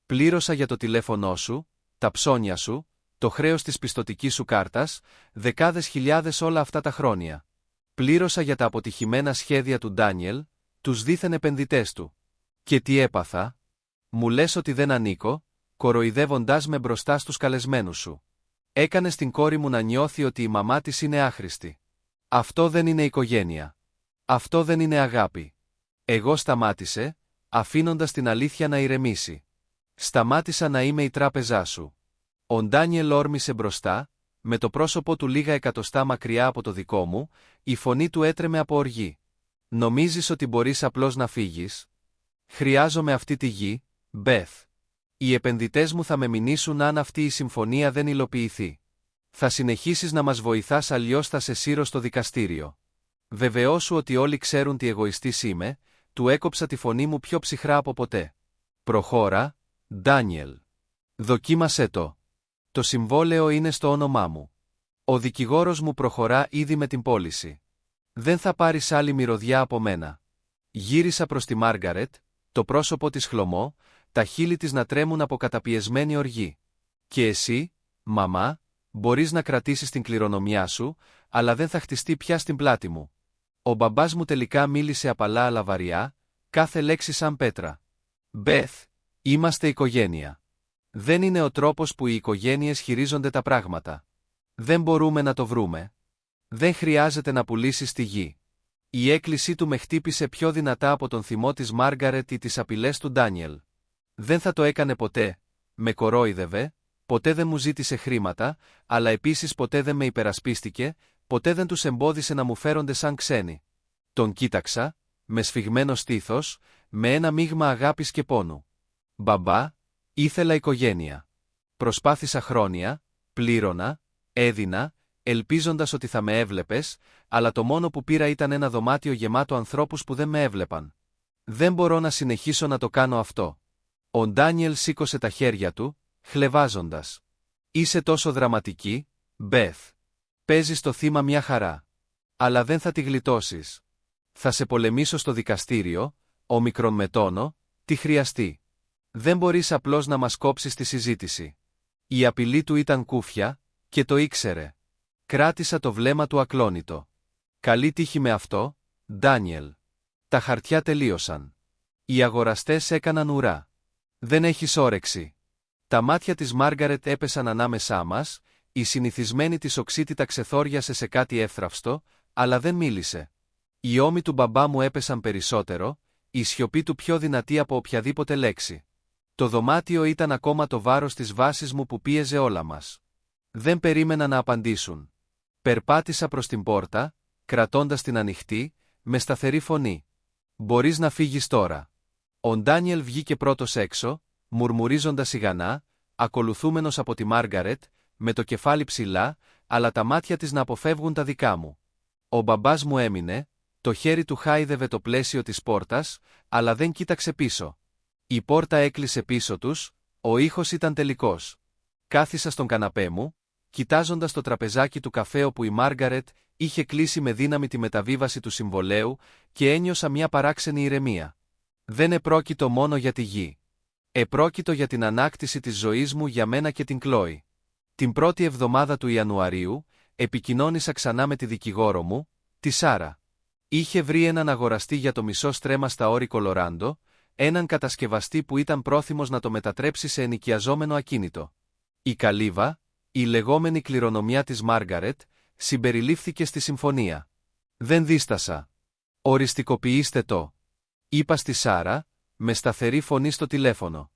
Πλήρωσα για το τηλέφωνό σου, τα ψώνια σου, το χρέος της πιστωτικής σου κάρτας, δεκάδες χιλιάδες όλα αυτά τα χρόνια. Πλήρωσα για τα αποτυχημένα σχέδια του Ντάνιελ, τους δίθεν επενδυτές του. Και τι έπαθα? Μου λες ότι δεν ανήκω, κοροϊδεύοντάς με μπροστά στους καλεσμένους σου. Έκανες την κόρη μου να νιώθει ότι η μαμά της είναι άχρηστη. Αυτό δεν είναι οικογένεια. Αυτό δεν είναι αγάπη. Εγώ σταμάτησε, αφήνοντας την αλήθεια να ηρεμήσει. Σταμάτησα να είμαι η τράπεζά σου. Ο Ντάνιελ όρμησε μπροστά, με το πρόσωπο του λίγα εκατοστά μακριά από το δικό μου, η φωνή του έτρεμε από οργή. Νομίζεις ότι μπορείς απλώς να φύγεις? Χρειάζομαι αυτή τη γη, Μπεθ. Οι επενδυτές μου θα με μηνύσουν αν αυτή η συμφωνία δεν υλοποιηθεί. Θα συνεχίσεις να μας βοηθάς, αλλιώς θα σε σύρω στο δικαστήριο. Βεβαιώσου ότι όλοι ξέρουν τι εγωιστής είμαι, του έκοψα τη φωνή μου πιο ψυχρά από ποτέ. Προχώρα, Ντάνιελ. Δοκίμασέ το. Το συμβόλαιο είναι στο όνομά μου. Ο δικηγόρος μου προχωρά ήδη με την πώληση. Δεν θα πάρεις άλλη μυρωδιά από μένα. Γύρισα προς τη Μάργαρετ, το πρόσωπο της χλωμό, τα χείλη της να τρέμουν από καταπιεσμένη οργή. Και εσύ, μαμά, μπορείς να κρατήσεις την κληρονομιά σου, αλλά δεν θα χτιστεί πια στην πλάτη μου. Ο μπαμπάς μου τελικά μίλησε απαλά αλλά βαριά, κάθε λέξη σαν πέτρα. Μπεθ, είμαστε οικογένεια. Δεν είναι ο τρόπος που οι οικογένειες χειρίζονται τα πράγματα. Δεν μπορούμε να το βρούμε. Δεν χρειάζεται να πουλήσεις τη γη. Η έκκλησή του με χτύπησε πιο δυνατά από τον θυμό της Μάργαρετ ή τις απειλές του Ντάνιελ. Δεν θα το έκανε ποτέ, με κορόιδευε, ποτέ δεν μου ζήτησε χρήματα, αλλά επίσης ποτέ δεν με υπερασπίστηκε, ποτέ δεν τους εμπόδισε να μου φέρονται σαν ξένοι. Τον κοίταξα, με σφιγμένο στήθος, με ένα μείγμα αγάπης και πόνου. Μπαμπά, ήθελα οικογένεια. Προσπάθησα χρόνια, πλήρωνα, έδινα, ελπίζοντας ότι θα με έβλεπες, αλλά το μόνο που πήρα ήταν ένα δωμάτιο γεμάτο ανθρώπους που δεν με έβλεπαν. Δεν μπορώ να συνεχίσω να το κάνω αυτό. Ο Ντάνιελ σήκωσε τα χέρια του, χλευάζοντας. Είσαι τόσο δραματική, Μπεθ. Παίζεις το θύμα μια χαρά. Αλλά δεν θα τη γλιτώσεις. Θα σε πολεμήσω στο δικαστήριο, όμικρον με τόνο, τι χρειαστεί. Δεν μπορείς απλώς να μας κόψεις τη συζήτηση. Η απειλή του ήταν κούφια, και το ήξερε. Κράτησα το βλέμμα του ακλόνητο. Καλή τύχη με αυτό, Ντάνιελ. Τα χαρτιά τελείωσαν. Οι αγοραστές έκαναν ουρά. Δεν έχεις όρεξη. Τα μάτια της Μάργαρετ έπεσαν ανάμεσά μας, η συνηθισμένη της οξύτητα ξεθόριασε σε κάτι εύθραυστο, αλλά δεν μίλησε. Οι ώμοι του μπαμπά μου έπεσαν περισσότερο, η σιωπή του πιο δυνατή από οποιαδήποτε λέξη. Το δωμάτιο ήταν ακόμα το βάρος της βάσης μου που πίεζε όλα μας. Δεν περίμενα να απαντήσουν. Περπάτησα προς την πόρτα, κρατώντας την ανοιχτή, με σταθερή φωνή. Μπορείς να φύγεις τώρα. Ο Ντάνιελ βγήκε πρώτος έξω, μουρμουρίζοντας σιγανά, ακολουθούμενος από τη Μάργαρετ, με το κεφάλι ψηλά, αλλά τα μάτια της να αποφεύγουν τα δικά μου. Ο μπαμπάς μου έμεινε, το χέρι του χάιδευε το πλαίσιο της πόρτας, αλλά δεν κοίταξε πίσω. Η πόρτα έκλεισε πίσω τους, ο ήχος ήταν τελικός. Κάθισα στον καναπέ μου, κοιτάζοντας το τραπεζάκι του καφέ όπου η Μάργαρετ είχε κλείσει με δύναμη τη μεταβίβαση του συμβολαίου και ένιωσα μια παράξενη ηρεμία. Δεν επρόκειτο μόνο για τη γη. Επρόκειτο για την ανάκτηση της ζωής μου για μένα και την Κλόη. Την πρώτη εβδομάδα του Ιανουαρίου, επικοινώνησα ξανά με τη δικηγόρο μου, τη Σάρα. Είχε βρει έναν αγοραστή για το μισό στρέμμα στα όρη Κολοράντο, έναν κατασκευαστή που ήταν πρόθυμος να το μετατρέψει σε ενοικιαζόμενο ακίνητο. Η καλύβα, η λεγόμενη κληρονομιά της Μάργαρετ, συμπεριλήφθηκε στη συμφωνία. Δεν δίστασα. Οριστικοποιήστε το. Είπα στη Σάρα, με σταθερή φωνή στο τηλέφωνο.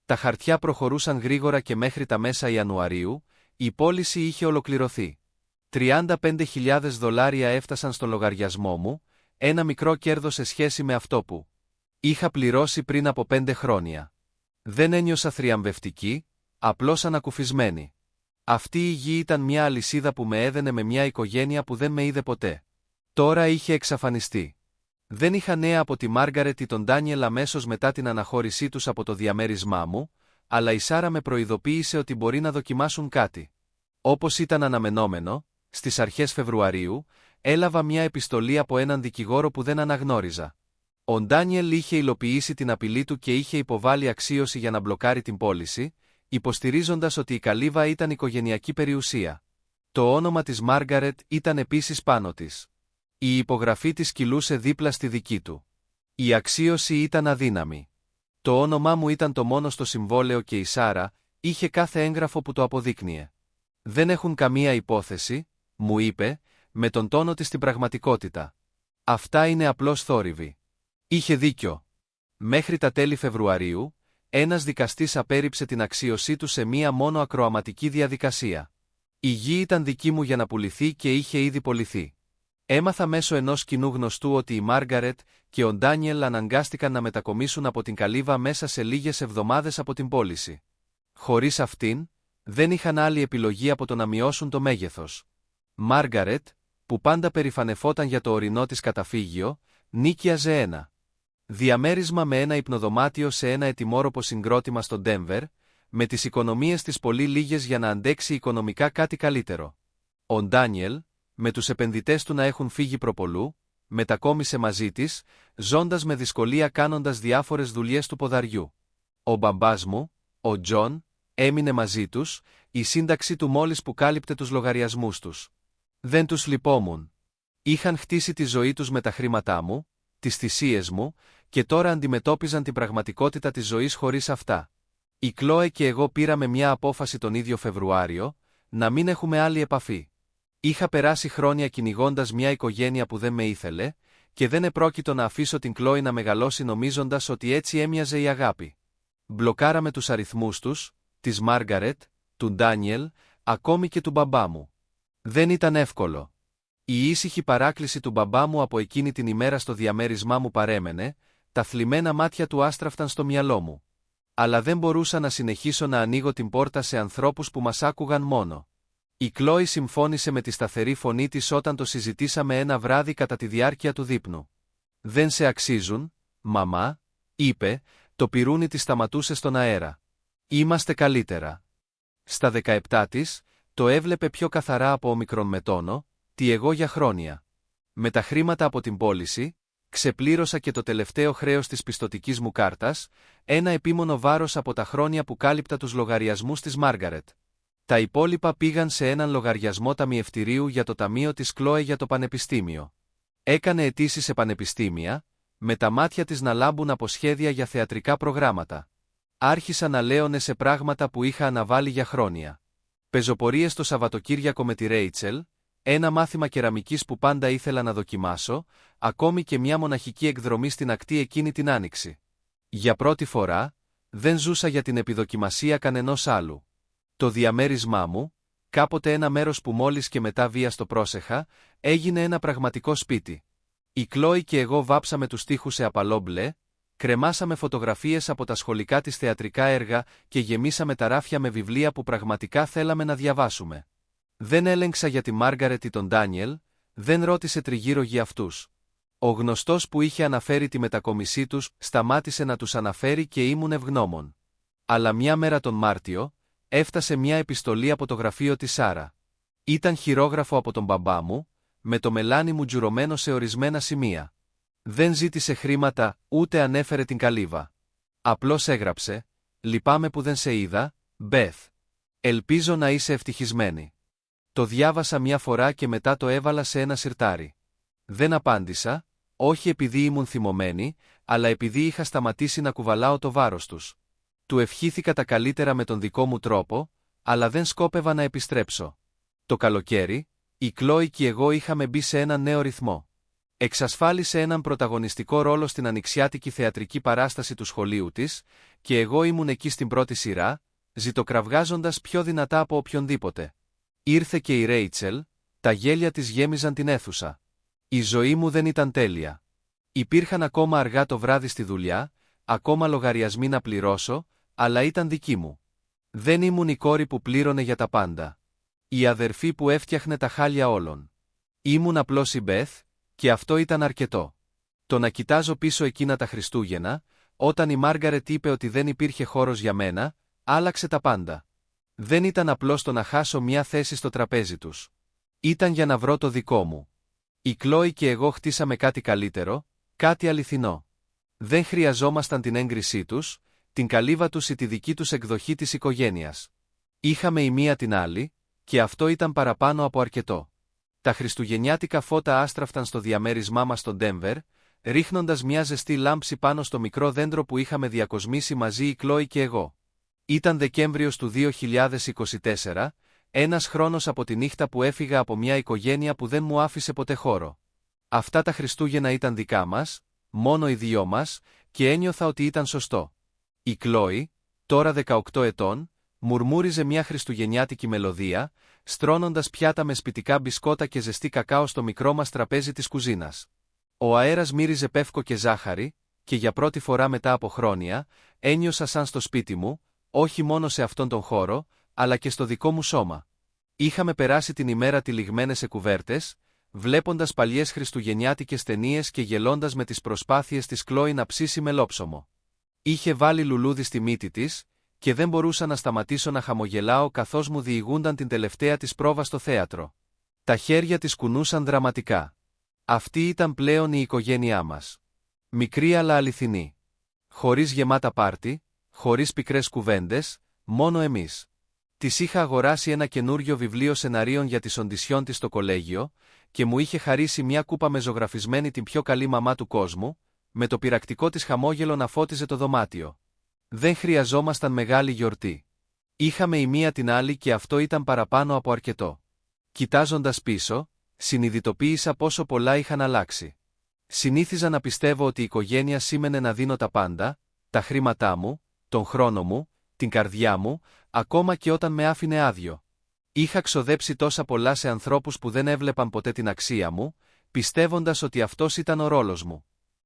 Τα χαρτιά προχωρούσαν γρήγορα και μέχρι τα μέσα Ιανουαρίου, η πώληση είχε ολοκληρωθεί. $35.000 έφτασαν στον λογαριασμό μου, ένα μικρό κέρδος σε σχέση με αυτό που είχα πληρώσει πριν από 5 χρόνια. Δεν ένιωσα θριαμβευτική, απλώς ανακουφισμένη. Αυτή η γη ήταν μια αλυσίδα που με έδαινε με μια οικογένεια που δεν με είδε ποτέ. Τώρα είχε εξαφανιστεί. Δεν είχα νέα από τη Μάργαρετ ή τον Ντάνιελ αμέσως μετά την αναχώρησή τους από το διαμέρισμά μου, αλλά η Σάρα με προειδοποίησε ότι μπορεί να δοκιμάσουν κάτι. Όπως ήταν αναμενόμενο, στις αρχές Φεβρουαρίου, έλαβα μια επιστολή από έναν δικηγόρο που δεν αναγνώριζα. Ο Ντάνιελ είχε υλοποιήσει την απειλή του και είχε υποβάλει αξίωση για να μπλοκάρει την πώληση, υποστηρίζοντας ότι η καλύβα ήταν οικογενειακή περιουσία. Το όνομα της Μάργαρετ ήταν επίσης πάνω της. Η υπογραφή της κυλούσε δίπλα στη δική του. Η αξίωση ήταν αδύναμη. Το όνομά μου ήταν το μόνο στο συμβόλαιο και η Σάρα είχε κάθε έγγραφο που το αποδείκνυε. «Δεν έχουν καμία υπόθεση», μου είπε, με τον τόνο της στην πραγματικότητα. «Αυτά είναι απλώς θόρυβοι». Είχε δίκιο. Μέχρι τα τέλη Φεβρουαρίου, ένας δικαστής απέρριψε την αξίωσή του σε μία μόνο ακροαματική διαδικασία. Η γη ήταν δική μου για να πουληθεί και είχε ήδη πωληθεί. Έμαθα μέσω ενός κοινού γνωστού ότι η Μάργαρετ και ο Ντάνιελ αναγκάστηκαν να μετακομίσουν από την καλύβα μέσα σε λίγες εβδομάδες από την πώληση. Χωρίς αυτήν, δεν είχαν άλλη επιλογή από το να μειώσουν το μέγεθος. Μάργαρετ, που πάντα περηφανευόταν για το ορεινό της καταφύγιο, νίκιαζε ένα διαμέρισμα με ένα υπνοδωμάτιο σε ένα ετοιμόρροπο συγκρότημα στο Ντένβερ, με τις οικονομίες της πολύ λίγες για να αντέξει οικονομικά κάτι καλύτερο. Ο Ντάνιελ, με τους επενδυτές του να έχουν φύγει προπολού, μετακόμισε μαζί της, ζώντας με δυσκολία κάνοντας διάφορες δουλειές του ποδαριού. Ο μπαμπάς μου, ο Τζον, έμεινε μαζί τους, η σύνταξη του μόλις που κάλυπτε τους λογαριασμούς τους. Δεν τους λυπόμουν. Είχαν χτίσει τη ζωή τους με τα χρήματά μου, τις θυσίες μου, και τώρα αντιμετώπιζαν την πραγματικότητα της ζωής χωρίς αυτά. Η Κλόε και εγώ πήραμε μια απόφαση τον ίδιο Φεβρουάριο, να μην έχουμε άλλη επαφή. Είχα περάσει χρόνια κυνηγώντας μια οικογένεια που δεν με ήθελε, και δεν επρόκειτο να αφήσω την Κλόη να μεγαλώσει νομίζοντας ότι έτσι έμοιαζε η αγάπη. Μπλοκάραμε τους αριθμούς τους, της Μάργαρετ, του Ντάνιελ, ακόμη και του μπαμπά μου. Δεν ήταν εύκολο. Η ήσυχη παράκληση του μπαμπά μου από εκείνη την ημέρα στο διαμέρισμά μου παρέμενε, τα θλιμμένα μάτια του άστραφταν στο μυαλό μου. Αλλά δεν μπορούσα να συνεχίσω να ανοίγω την πόρτα σε ανθρώπους που μας άκουγαν μόνο. Η Κλόη συμφώνησε με τη σταθερή φωνή της όταν το συζητήσαμε ένα βράδυ κατά τη διάρκεια του δείπνου. «Δεν σε αξίζουν, μαμά», είπε, το πυρούνι της σταματούσε στον αέρα. «Είμαστε καλύτερα». Στα 17 της, το έβλεπε πιο καθαρά από ομικρον με τόνο, τι εγώ για χρόνια. Με τα χρήματα από την πώληση, ξεπλήρωσα και το τελευταίο χρέος της πιστωτικής μου κάρτας, ένα επίμονο βάρος από τα χρόνια που κάλυπτα τους λογαριασμούς της Μάργαρετ. Τα υπόλοιπα πήγαν σε έναν λογαριασμό ταμιευτηρίου για το ταμείο της Κλόε για το πανεπιστήμιο. Έκανε αιτήσεις σε πανεπιστήμια, με τα μάτια της να λάμπουν από σχέδια για θεατρικά προγράμματα. Άρχισα να λέωνε σε πράγματα που είχα αναβάλει για χρόνια. Πεζοπορίες το Σαββατοκύριακο με τη Ρέιτσελ, ένα μάθημα κεραμικής που πάντα ήθελα να δοκιμάσω, ακόμη και μια μοναχική εκδρομή στην ακτή εκείνη την Άνοιξη. Για πρώτη φορά, δεν ζούσα για την επιδοκιμασία κανενός άλλου. Το διαμέρισμά μου, κάποτε ένα μέρος που μόλις και μετά βίας το πρόσεχα, έγινε ένα πραγματικό σπίτι. Η Κλόη και εγώ βάψαμε τους τοίχους σε απαλό μπλε, κρεμάσαμε φωτογραφίες από τα σχολικά της θεατρικά έργα και γεμίσαμε τα ράφια με βιβλία που πραγματικά θέλαμε να διαβάσουμε. Δεν έλεγξα για τη Μάργαρετ ή τον Ντάνιελ, δεν ρώτησε τριγύρω για αυτούς. Ο γνωστός που είχε αναφέρει τη μετακόμισή τους σταμάτησε να τους αναφέρει και ήμουν ευγνώμων. Αλλά μια μέρα τον Μάρτιο, έφτασε μια επιστολή από το γραφείο της Σάρα. Ήταν χειρόγραφο από τον μπαμπά μου, με το μελάνι μου τζουρωμένο σε ορισμένα σημεία. Δεν ζήτησε χρήματα, ούτε ανέφερε την καλύβα. Απλώς έγραψε: «Λυπάμαι που δεν σε είδα, Μπεθ. Ελπίζω να είσαι ευτυχισμένη». Το διάβασα μια φορά και μετά το έβαλα σε ένα σιρτάρι. Δεν απάντησα, όχι επειδή ήμουν θυμωμένη, αλλά επειδή είχα σταματήσει να κουβαλάω το βάρος τους. Του ευχήθηκα τα καλύτερα με τον δικό μου τρόπο, αλλά δεν σκόπευα να επιστρέψω. Το καλοκαίρι, η Κλόη και εγώ είχαμε μπει σε έναν νέο ρυθμό. Εξασφάλισε έναν πρωταγωνιστικό ρόλο στην ανοιξιάτικη θεατρική παράσταση του σχολείου της, και εγώ ήμουν εκεί στην πρώτη σειρά, ζητοκραυγάζοντας πιο δυνατά από οποιονδήποτε. Ήρθε και η Ρέιτσελ, τα γέλια της γέμιζαν την αίθουσα. Η ζωή μου δεν ήταν τέλεια. Υπήρχαν ακόμα αργά το βράδυ στη δουλειά, ακόμα λογαριασμοί να πληρώσω, αλλά ήταν δική μου. Δεν ήμουν η κόρη που πλήρωνε για τα πάντα. Η αδερφή που έφτιαχνε τα χάλια όλων. Ήμουν απλώς η Μπεθ, και αυτό ήταν αρκετό. Το να κοιτάζω πίσω εκείνα τα Χριστούγεννα, όταν η Μάργαρετ είπε ότι δεν υπήρχε χώρος για μένα, άλλαξε τα πάντα. Δεν ήταν απλώς το να χάσω μια θέση στο τραπέζι τους. Ήταν για να βρω το δικό μου. Η Κλόι και εγώ χτίσαμε κάτι καλύτερο, κάτι αληθινό. Δεν χρειαζόμασταν την έγκρισή τους, την καλύβα τους ή τη δική τους εκδοχή της οικογένειας. Είχαμε η μία την άλλη, και αυτό ήταν παραπάνω από αρκετό. Τα χριστουγεννιάτικα φώτα άστραφταν στο διαμέρισμά μας στο Ντέμβερ, ρίχνοντας μια ζεστή λάμψη πάνω στο μικρό δέντρο που είχαμε διακοσμήσει μαζί η Κλόι και εγώ. Ήταν Δεκέμβριος του 2024, ένας χρόνος από τη νύχτα που έφυγα από μια οικογένεια που δεν μου άφησε ποτέ χώρο. Αυτά τα Χριστούγεννα ήταν δικά μας, μόνο οι δυο μας, και ένιωθα ότι ήταν σωστό. Η Κλόι, τώρα 18 ετών, μουρμούριζε μια χριστουγεννιάτικη μελωδία, στρώνοντας πιάτα με σπιτικά μπισκότα και ζεστή κακάο στο μικρό μας τραπέζι της κουζίνας. Ο αέρας μύριζε πεύκο και ζάχαρη, και για πρώτη φορά μετά από χρόνια, ένιωσα σαν στο σπίτι μου, όχι μόνο σε αυτόν τον χώρο, αλλά και στο δικό μου σώμα. Είχαμε περάσει την ημέρα τυλιγμένες σε κουβέρτες, βλέποντας παλιές χριστουγεννιάτικες ταινίες και γελώντας με τις προσπάθειες της Κλόι να ψήσει μελόψωμο. Είχε βάλει λουλούδι στη μύτη της, και δεν μπορούσα να σταματήσω να χαμογελάω καθώς μου διηγούνταν την τελευταία της πρόβα στο θέατρο. Τα χέρια της κουνούσαν δραματικά. Αυτή ήταν πλέον η οικογένειά μας. Μικρή αλλά αληθινή. Χωρίς γεμάτα πάρτι, χωρίς πικρές κουβέντες, μόνο εμείς. Της είχα αγοράσει ένα καινούριο βιβλίο σεναρίων για τις οντισιόν της στο κολέγιο, και μου είχε χαρίσει μια κούπα με ζωγραφισμένη την πιο καλή μαμά του κόσμου, με το πειρακτικό της χαμόγελο να φώτιζε το δωμάτιο. Δεν χρειαζόμασταν μεγάλη γιορτή. Είχαμε η μία την άλλη και αυτό ήταν παραπάνω από αρκετό. Κοιτάζοντας πίσω, συνειδητοποίησα πόσο πολλά είχαν αλλάξει. Συνήθιζα να πιστεύω ότι η οικογένεια σήμαινε να δίνω τα πάντα, τα χρήματά μου, τον χρόνο μου, την καρδιά μου, ακόμα και όταν με άφηνε άδειο. Είχα ξοδέψει τόσα πολλά σε ανθρώπους που δεν έβλεπαν ποτέ την αξία μου, πιστεύοντας ότι αυτός ήταν ο ρόλος μου.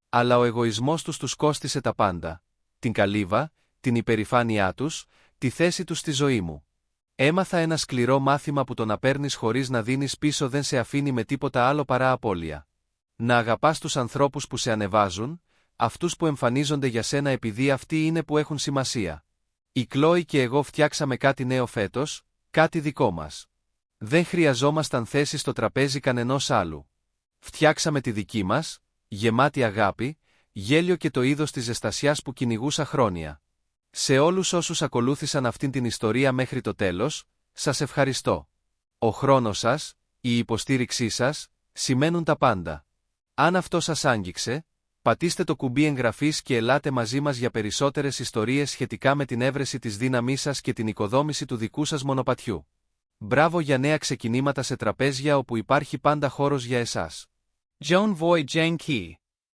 Αλλά ο εγωισμός τους κόστισε τα πάντα. Την καλύβα, την υπερηφάνειά τους, τη θέση τους στη ζωή μου. Έμαθα ένα σκληρό μάθημα που το να παίρνεις χωρίς να δίνεις πίσω δεν σε αφήνει με τίποτα άλλο παρά απώλεια. Να αγαπάς τους ανθρώπους που σε ανεβάζουν, αυτούς που εμφανίζονται για σένα επειδή αυτοί είναι που έχουν σημασία. Η Κλόι και εγώ φτιάξαμε κάτι νέο φέτος, κάτι δικό μας. Δεν χρειαζόμασταν θέση στο τραπέζι κανενός άλλου. Φτιάξαμε τη δική μας, γεμάτη αγάπη, γέλιο και το είδος της ζεστασιάς που κυνηγούσα χρόνια. Σε όλους όσους ακολούθησαν αυτήν την ιστορία μέχρι το τέλος, σας ευχαριστώ. Ο χρόνος σας, η υποστήριξή σας, σημαίνουν τα πάντα. Αν αυτό σας άγγιξε, πατήστε το κουμπί εγγραφής και ελάτε μαζί μας για περισσότερες ιστορίες σχετικά με την έβρεση της δύναμής σας και την οικοδόμηση του δικού σας μονοπατιού. Μπράβο για νέα ξεκινήματα σε τραπέζια όπου υπάρχει πάντα χώρος για εσάς. Joan Voy Jang Ki